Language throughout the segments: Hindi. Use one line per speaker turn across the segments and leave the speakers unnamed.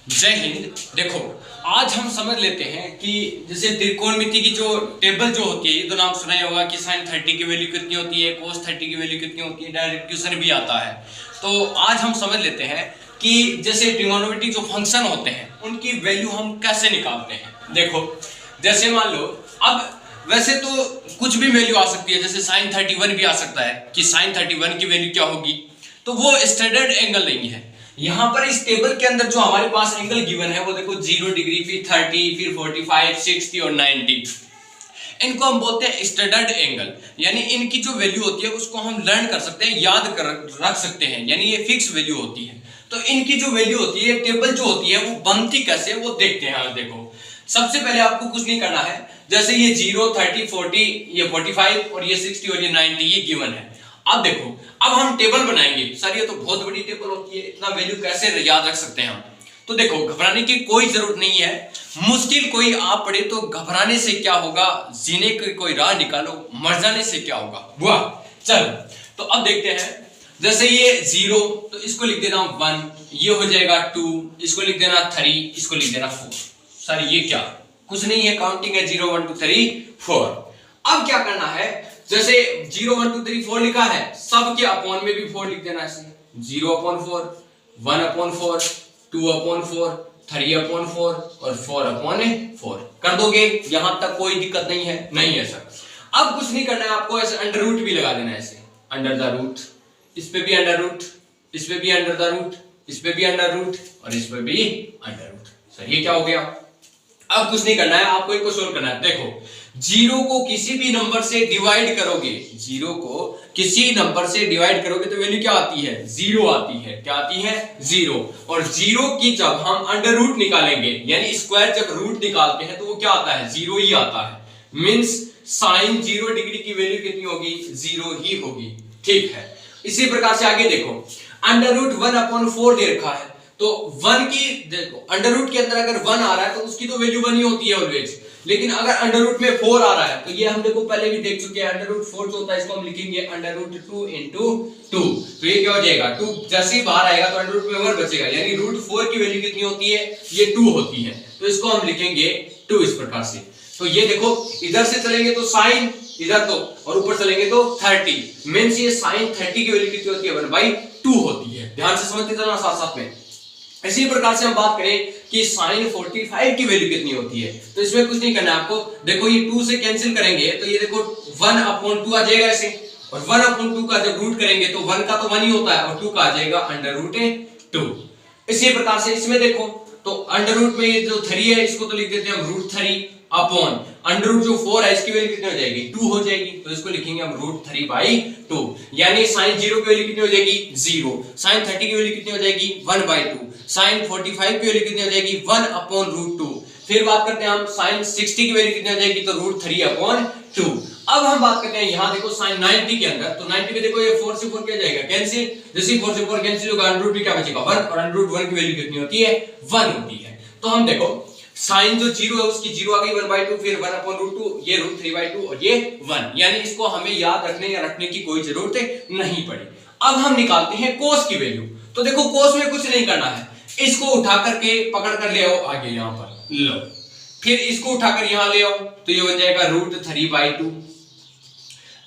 जय हिंद। देखो, आज हम समझ लेते हैं कि जैसे त्रिकोणमिति की जो टेबल जो होती है, ये तो नाम सुना ही होगा कि sin 30 की वैल्यू कितनी होती है, cos 30 की वैल्यू कितनी होती है, डायरेक्ट क्वेश्चन भी आता है। तो आज हम समझ लेते हैं कि जैसे ट्रिगोनोमेट्रिक जो फंक्शन होते हैं उनकी वैल्यू हम कैसे निकालते हैं। देखो, जैसे मान लो, अब वैसे तो कुछ भी वैल्यू आ सकती है, जैसे sin 31 भी आ सकता है कि sin 31 की वैल्यू क्या होगी, तो वो स्टैंडर्ड एंगल नहीं है। यहां पर इस टेबल के अंदर जो हमारे पास एंगल गिवन है वो देखो 0 डिग्री, फिर 30, फिर 45, 60 और 90। इनको हम बोलते हैं स्टैंडर्ड एंगल, यानी इनकी जो वैल्यू होती है उसको हम लर्न कर सकते हैं, याद कर रख सकते हैं, यानी ये फिक्स वैल्यू होती है। तो इनकी जो वैल्यू होती है, टेबल जो होती है वो बनती कैसे वो देखते हैं। आज देखो, सबसे पहले आपको कुछ नहीं करना है, जैसे ये 0, 30, 40, ये 45 और ये 60 और ये 90 ये गिवन है। अब देखो, अब हम टेबल बनाएंगे। सर ये तो बहुत बड़ी टेबल होती है, इतना वैल्यू कैसे याद रख सकते हैं हम? तो देखो, घबराने की कोई जरूरत नहीं है। मुश्किल कोई आ पड़े तो घबराने से क्या होगा, जीने की कोई राह निकालो, मर जाने से क्या होगा। वाह, चलो तो अब देखते हैं। जैसे ये 0, तो इसको लिख देना 1, ये हो जाएगा 2, इसको लिख देना 3, इसको लिख देना 4। सर ये क्या, कुछ नहीं है, काउंटिंग है 0 1 2 3 4। अब क्या करना है, जैसे 0 1 2 3 4 लिखा है, सब के अपॉन में भी 4 लिख देना है। 0/4, 1/4, 2/4, 3/4 और 4/4 कर दोगे। यहां तक कोई दिक्कत नहीं है? नहीं है सर। अब कुछ नहीं करना है आपको, ऐसे अंडर रूट भी लगा देना है, ऐसे अंडर द रूट, इस पे भी अंडर रूट, इस पे भी अंडर द रूट, इस पे भी अंडर रूट और इस पे भी अंडर रूट। सर ये क्या हो गया? अब कुछ नहीं करना है आपको, इनको सोल्व करना है। देखो, 0 को किसी भी नंबर से डिवाइड करोगे, 0 को किसी नंबर से डिवाइड करोगे तो वैल्यू क्या आती है? 0 आती है। क्या आती है? 0। और 0 की जब हम अंडर रूट निकालेंगे, यानी स्क्वायर जब रूट निकालते हैं तो वो क्या आता है? 0 ही आता है। मींस sin 0 डिग्री की वैल्यू कितनी होगी? 0 ही होगी। ठीक है। इसी प्रकार से आगे देखो, अंडर रूट 1/4 दे रखा है, तो 1 की देखो, अंडर रूट के अंदर अगर 1 आ रहा है तो उसकी तो वैल्यू 1 ही होती है ऑलवेज। लेकिन अगर अंडर रूट में 4 आ रहा है तो ये हम देखो पहले भी देख चुके हैं, अंडर रूट 4 जो होता है इसको हम लिखेंगे अंडर रूट 2 into 2। तो ये क्या हो जाएगा? 2 जैसे ही बाहर आएगा तो अंडर रूट में 1 बचेगा, यानी रूट 4 की वैल्यू कितनी होती है? ये 2 होती है। तो इसको हम लिखेंगे 2 इस प्रकार से। तो ये देखो, इधर से चलेंगे तो साइन इधर, तो और ऊपर चलेंगे तो 30, मींस ये sin 30 की वैल्यू कितनी होती है? 1/2 होती है। ध्यान से समझते चलना साथ साथ में। इसी प्रकार से हम बात करें कि sin 45 की वैल्यू कितनी होती है, तो इसमें कुछ नहीं करना है आपको। देखो, ये 2 से कैंसिल करेंगे तो ये देखो 1/2 आ जाएगा ऐसे, और 1/2 का जब रूट करेंगे तो 1 का तो 1 ही होता है और 2 का आ जाएगा अंडर रूट 2। इसी प्रकार से इसमें देखो, तो अंडर रूट में ये जो 3 है इसको तो लिख देते हैं हम रूट 3 अपॉन अंडर रूट जो 4 है इसकी वैल्यू कितनी हो जाएगी? 2 हो जाएगी। तो इसको लिखेंगे हम रूट 3/2, यानी sin 0 की वैल्यू कितनी हो जाएगी? 0। sin 30 की वैल्यू कितनी हो जाएगी? 1/2। sin 45 की वैल्यू कितनी हो जाएगी? 1/√2। फिर बात करते हैं हम sin 60 की वैल्यू कितनी हो जाएगी? तो रूट 3/2। अब हम बात करते हैं यहाँ देखो sin 90 के अंदर, तो 90 में देखो ये 4 से 4 क्या जाएगा? कैंसिल। जैसे 4 से 4 कैंसिल होगा, अंडर रूट भी क्या बचेगा? 1, और अंडर रूट 1 की वैल्यू कितनी होती है? 1 होती है। तो हम देखो, साइन जो 0 है उसकी 0 आ गई 1/2, फिर 1/√2, ये रूट 3/2 और ये 1, यानी इसको हमें याद रखने या रखने की कोई जरूरत नहीं पड़ी। अब हम निकालते हैं कोस की वैल्यू। तो देखो, कोस में कुछ नहीं करना है, इसको उठा करके पकड़ कर ले आओ आगे, यहां पर लो, फिर इसको उठाकर यहां ले आओ तो ये बन जाएगा रूट 3/2।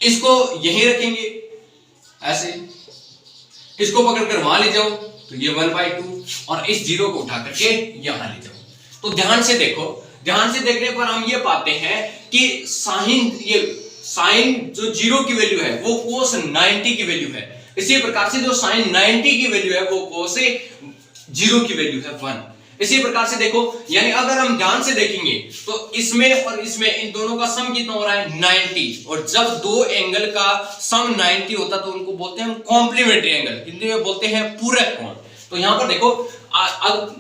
इसको यहीं रखेंगे ऐसे, इसको पकड़कर वहां ले जाओ तो ये 1/2, और इस 0 को उठा करके यहां ले जाओ। तो ध्यान से देखो, ध्यान से देखने पर हम ये पाते हैं कि साइन जो 0 की वैल्यू है वो कोस 90 की वैल्यू है। इसी प्रकार से जो साइन 90 की वैल्यू है वो कोस 0 की वैल्यू है 1। इसी प्रकार से देखो, यानी अगर हम ध्यान से देखेंगे तो इसमें और इसमें इन दोनों का सम कितना हो रहा है? 90। और जब दो एंगल का सम 90 होता तो उनको बोलते हैं हम कॉम्प्लीमेंट्री एंगल, हिंदी में बोलते हैं पूरक कोण। तो यहां पर देखो,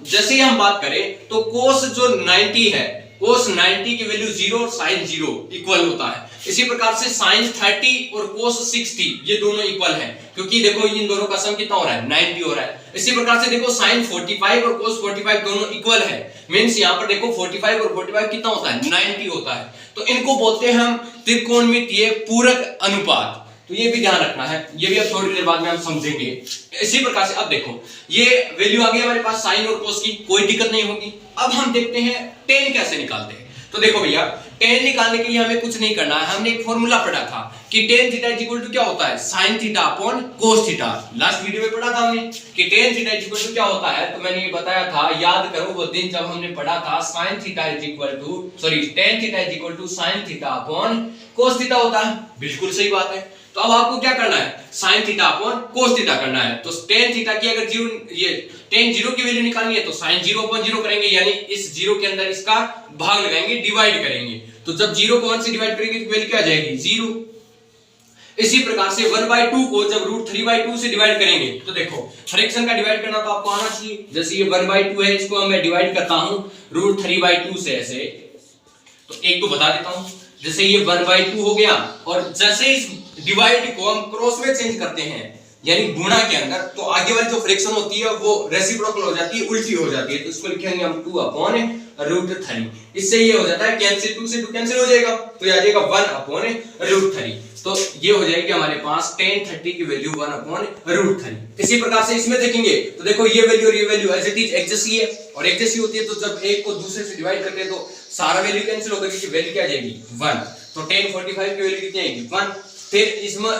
जैसे ही हम बात करें तो कोस जो 90 है, कोस 90 की वैल्यू 0 और साइन 0 इक्वल होता है। इसी प्रकार से साइन 30 और कोस 60 ये दोनों इक्वल हैं, क्योंकि देखो इन दोनों का सम कितना हो रहा है? 90 हो रहा है। इसी प्रकार से देखो, साइन 45 और कोस 45 दोनों इक्वल है, मींस यहां पर देखो 45 और 45 कितना होता है? 90 होता है। तो इनको बोलते हैं हम त्रिकोणमितीय पूरक अनुपात। तो ये भी ध्यान रखना है, ये भी अब थोड़ी देर बाद में हम समझेंगे। इसी प्रकार से अब देखो ये वैल्यू आ गई हमारे पास साइन और कोस की, कोई दिक्कत नहीं होगी। अब हम देखते हैं टेन कैसे निकालते हैं। तो देखो भैया टेन निकालने के लिए हमें कुछ नहीं करना है, हमने एक फॉर्मूला पढ़ा था कि tan theta is equal to क्या होता है, sine theta upon cos theta. Last video में पढ़ा था हमने कि tan theta is equal to क्या होता है, तो मैंने ये बताया था, याद करो वो दिन जब हमने पढ़ा था sine theta is equal to tan theta is equal to sine theta upon cos theta होता है। बिल्कुल सही बात है। तो अब आपको क्या करना है, sine theta upon cos theta करना है। तो टेन थीटा की अगर टेन जीरो की वैल्यू निकालनी है तो साइन जीरो अपॉन जीरो करेंगे, यानी इस जीरो के अंदर इसका भाग लगाएंगे, डिवाइड करेंगे। तो जब जीरो को 1 से डिवाइड करेंगे तो वैल्यू क्या आ जाएगी, 0। इसी प्रकार से 1/2 को जब √3/2 से डिवाइड करेंगे तो देखो फ्रैक्शन का डिवाइड करना तो आपको आना चाहिए। जैसे ये 1/2 है, इसको मैं डिवाइड करता हूं √3/2 से ऐसे, तो एक तो बता देता हूं, जैसे ये 1/2 हो गया, और जैसे इस डिवाइड को हम क्रॉस में चेंज करते हैं यानी गुणा के अंदर, तो आगे वाली जो फ्रैक्शन होती है वो रेसिप्रोकल हो जाती है, उल्टी हो जाती है। तो इसको लिखेंगे हम 2/√3। इससे ये हो जाता है कैंसिल, 2 से 2 कैंसिल हो जाएगा, तो ये आ जाएगा 1/√3। तो ये हो जाएगी हमारे पास tan 30 की वैल्यू 1/√3। इसी प्रकार से इसमें देखेंगे तो देखो ये वैल्यू और ये वैल्यू एज इट इज एक जैसी है, और एक जैसी होती है तो जब एक को दूसरे से डिवाइड करते हैं तो सारा वैल्यू कैंसिल होकर इसकी वैल्यू क्या आ जाएगी, 1। तो tan 45 की वैल्यू कितनी आएगी, 1। फिर इसमें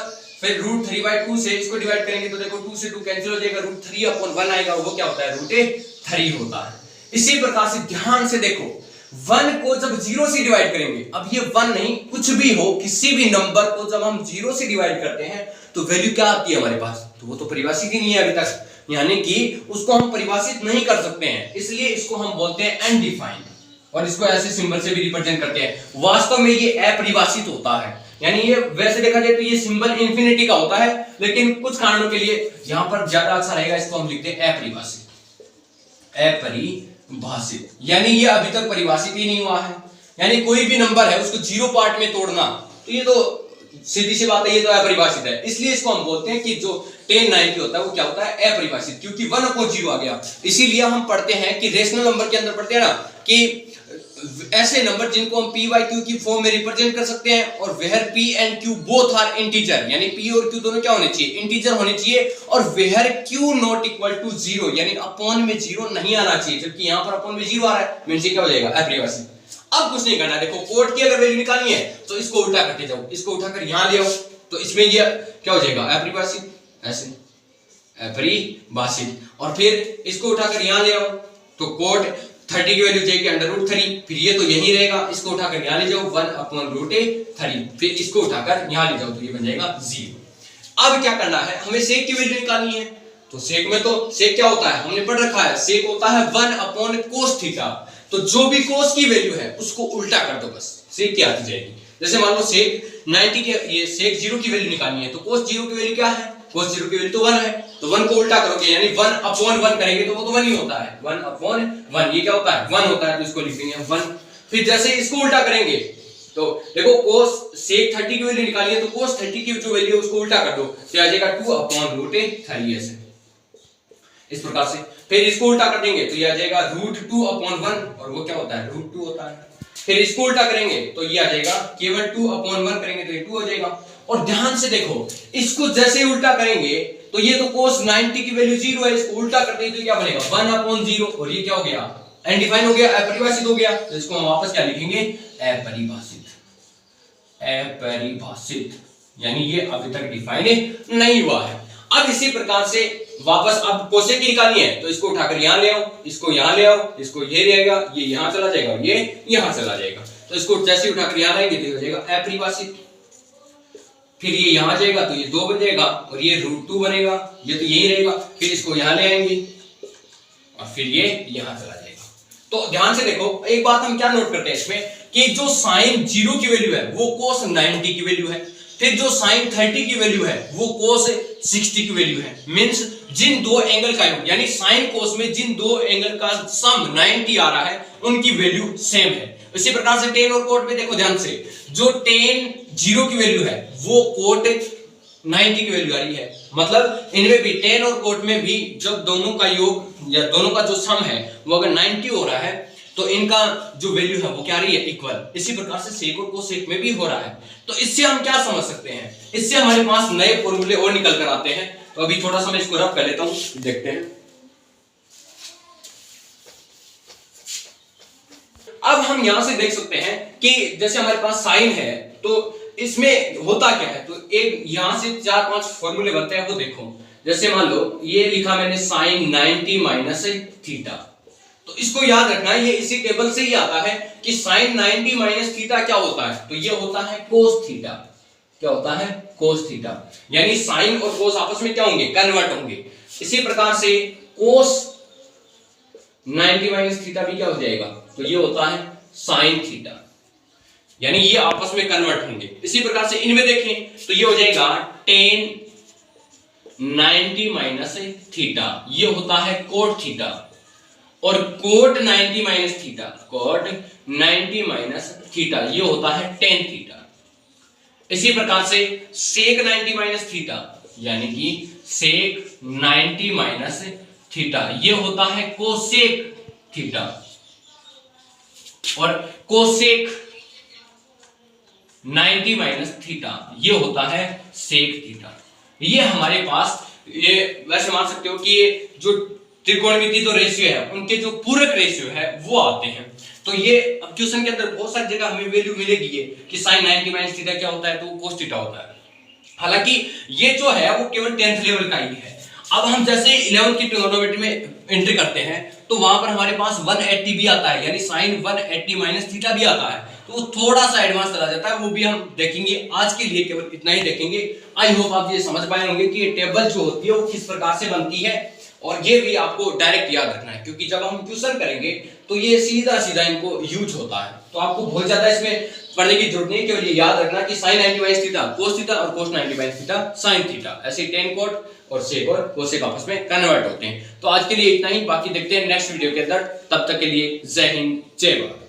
फिर √3/2 से इसको डिवाइड करेंगे तो देखो 2 से 2 कैंसिल हो जाएगा, √3/1 आएगा, वो क्या होता है, √3 होता है। इसी प्रकार से ध्यान से देखो 1 को जब 0 से डिवाइड करेंगे, अब ये 1 नहीं कुछ भी हो, किसी भी नंबर को जब हम 0 से डिवाइड करते हैं तो वैल्यू क्या आती है हमारे पास, तो वो तो परिभाषित ही नहीं है अभी तक, यानी कि उसको हम परिभाषित नहीं कर सकते हैं, इसलिए इसको हम बोलते हैं अनडिफाइंड, और इसको ऐसे सिंबल से भी रिप्रेजेंट करते हैं। वास्तव में ये अपरिभाषित होता है, यानी ये वैसे देखा जाए तो ये सिंबल इंफिनिटी का होता है, लेकिन कुछ कारणों के लिए यहां पर ज्यादा अच्छा रहेगा, इसको हम लिखते हैं अपरिभाषित। अपरिभाषित यानी ये अभी तक परिभाषित ही नहीं हुआ है, यानी कोई भी नंबर है उसको 0 पार्ट में तोड़ना, तो ये तो सीधी सी बात है, ये तो अपरिभाषित है। इसलिए इसको हम बोलते हैं कि जो tan 90 होता है वो क्या होता है, अपरिभाषित, क्योंकि 1/0 आ गया। इसीलिए हम पढ़ते हैं कि रेशनल नंबर के अंदर पढ़ते हैं ना कि ऐसे नंबर जिनको हम p/q की फॉर्म में रिप्रेजेंट कर सकते हैं, और where p and q both are integer, यानी p और q दोनों क्या होने चाहिए, इंटीजर होने चाहिए, और where q not equal to 0 यानी अपॉन में 0 नहीं आना चाहिए, जबकि यहां पर अपॉन में 0 आ रहा है, मींस क्या हो जाएगा, अपरिभाषित। अब कुछ नहीं करना, देखो कोड की अगर वैल्यू निकालनी है तो इसको उल्टा करते जाओ, इसको उठाकर यहां ले आओ, तो इसमें ये क्या हो जाएगा, अपरिभाषित, ऐसे अपरिभाषित, और फिर इसको उठाकर यहां ले आओ तो कोड 30 की वैल्यू जाएगी √3, फिर ये तो यही रहेगा, इसको उठाकर यहां ले जाओ 1/√3, फिर इसको उठाकर यहां ले जाओ तो ये बन जाएगा 0। अब क्या करना है, हमें सेक की वैल्यू निकालनी है, तो सेक में तो सेक क्या होता है, हमने पढ़ रखा है, सेक होता है 1/cos थीटा, तो जो भी कोस की वैल्यू है उसको उल्टा कर दो, बस सेक क्या आती जाएगी। जैसे मान लो सेक 90 के ये सेक 0 की वैल्यू निकालनी है, तो cos 0 की वैल्यू क्या है, cos 0 की वैल्यू तो 1 है, तो 1 को उल्टा करोगे यानी 1/1 करेंगे तो वो तो 1 ही होता है, 1/1 ये क्या होता है, 1 होता है, तो इसको लिखेंगे 1। फिर जैसे इसको उल्टा करेंगे तो देखो cos sec 30 की वैल्यू निकाली है, तो cos 30 की जो वैल्यू है उसको उल्टा कर दो, तो आ जाएगा 2/√3 ऐसे, इस प्रकार से। फिर इसको उल्टा कर देंगे तो ये आ जाएगा √2/1, और वो क्या होता है, √2 होता है। फिर इसको उल्टा करेंगे तो ये आ जाएगा केवल 2/1 करेंगे तो ये 2 हो जाएगा। और ध्यान से देखो इसको जैसे उल्टा करेंगे तो ये तो cos 90 की वैल्यू 0 है, इसको उल्टा करते हैं तो क्या बनेगा 1/0, और ये क्या हो गया, अनडिफाइन हो गया, अपरिभाषित हो गया, तो इसको हम वापस क्या लिखेंगे, अपरिभाषित। अपरिभाषित यानी ये अभी तक डिफाइन नहीं हुआ है। अब इसी प्रकार से वापस अब कोसेक की निकालनी है, तो इसको उठाकर यहां ले आओ, इसको यहां ले आओ, इसको ये रहेगा, ये यहां चला जाएगा, ये यहां चला जाएगा, तो इसको जैसे उठाकर यहां लाएंगे तो हो जाएगा अपरिभाषित। फिर ये यहां जाएगा तो ये 2 बन जाएगा, और ये √2 बनेगा, ये तो यही रहेगा, फिर इसको यहां ले आएंगे और फिर ये यहां चला जाएगा। तो ध्यान से देखो एक बात हम क्या नोट करते हैं इसमें, कि जो साइन 0 की वैल्यू है वो cos 90 की वैल्यू है, फिर जो साइन 30 की वैल्यू है वो cos 60 की वैल्यू है। मींस जिन दो एंगल का योग, यानी साइन कोस में जिन दो एंगल का सम 90 आ रहा है उनकी वैल्यू सेम है। इसी प्रकार से टेन और कोट में देखो ध्यान से, जो टेन 0 की वैल्यू है वो कोट 90 की वैल्यू आ रही है, मतलब इनमें भी टेन और कोट में भी जब दोनों का योग या दोनों का जो सम है वो अगर 90 हो रहा है तो इनका जो वैल्यू है वो क्या रही है, इक्वल। इसी प्रकार से सेक और कोसेक में भी हो रहा है। तो इससे हम क्या समझ सकते हैं, इससे हमारे पास नए फॉर्मूले और निकल कर आते हैं। तो अभी थोड़ा सा मैं इसको रफ कर लेता हूं, देखते हैं। अब हम यहां से देख सकते हैं कि जैसे हमारे पास साइन है, तो इसमें होता क्या है, तो एक यहां से 4-5 फॉर्मूले बनते हैं, वो देखो। जैसे मान लो ये लिखा मैंने साइन 90 माइनस थीटा, तो इसको याद रखना है, ये इसी टेबल से ही आता है कि साइन 90 माइनस थीटा क्या होता है, तो ये होता है कोस थीटा। क्या होता है, कोस थीटा। यानी साइन और कोस आपस में क्या होंगे, कन्वर्ट होंगे। इसी प्रकार से कोस 90 माइनस थीटा भी क्या हो जाएगा, तो ये होता है साइन थीटा, यानी ये आपस में कन्वर्ट होंगे। इसी प्रकार से इनमें देखें तो ये हो जाएगा टेन 90 माइनस थीटा, ये होता है कोट थीटा। और cot 90 minus theta, cot 90 minus theta, ये होता है टेन थीटा। इसी प्रकार से सेक 90 माइनस थीटा, यानी कि सेक 90 माइनस थीटा, ये होता है कोसेक थीटा। और कोसेक 90 माइनस थीटा, ये होता है सेक थीटा। ये हमारे पास, ये वैसे मान सकते हो कि ये जो त्रिकोणमिति जो रेशियो है, उनके जो पूरक रेशियो है वो आते हैं। तो ये अब क्वेश्चन के अंदर बहुत सारी जगह हमें वैल्यू मिलेगी ये कि sin 90 माइनस थीटा क्या होता है, तो cos थीटा होता है। हालांकि ये जो है वो केवल 10th लेवल का ही है। अब हम जैसे 11th की ट्रिग्नोमेट्री में एंट्री करते हैं तो वहां पर हमारे पास 180 भी आता है, यानी sin 180 माइनस थीटा भी आता है। तो वो थोड़ा सा एडवांस चला जाता है, वो भी हम देखेंगे। आज के लिए केवल इतना ही देखेंगे। आई होप आप ये समझ पाए होंगे कि ये टेबल जो होती है वो किस प्रकार से बनती है, और ये भी आपको डायरेक्ट याद रखना है, क्योंकि जब हम क्वेश्चन करेंगे तो ये सीधा सीधा इनको यूज होता है। तो आपको बहुत ज्यादा इसमें पढ़ने की जरूरत नहीं, केवल ये याद रखना कि sin 90 minus theta cos theta और cos 90 minus theta sin theta, ऐसे tan cot और sec और cosec आपस में कन्वर्ट होते हैं। तो आज के लिए इतना ही, बाकी देखते हैं नेक्स्ट वीडियो के अंदर। तब तक के लिए जय हिंद, जय भारत।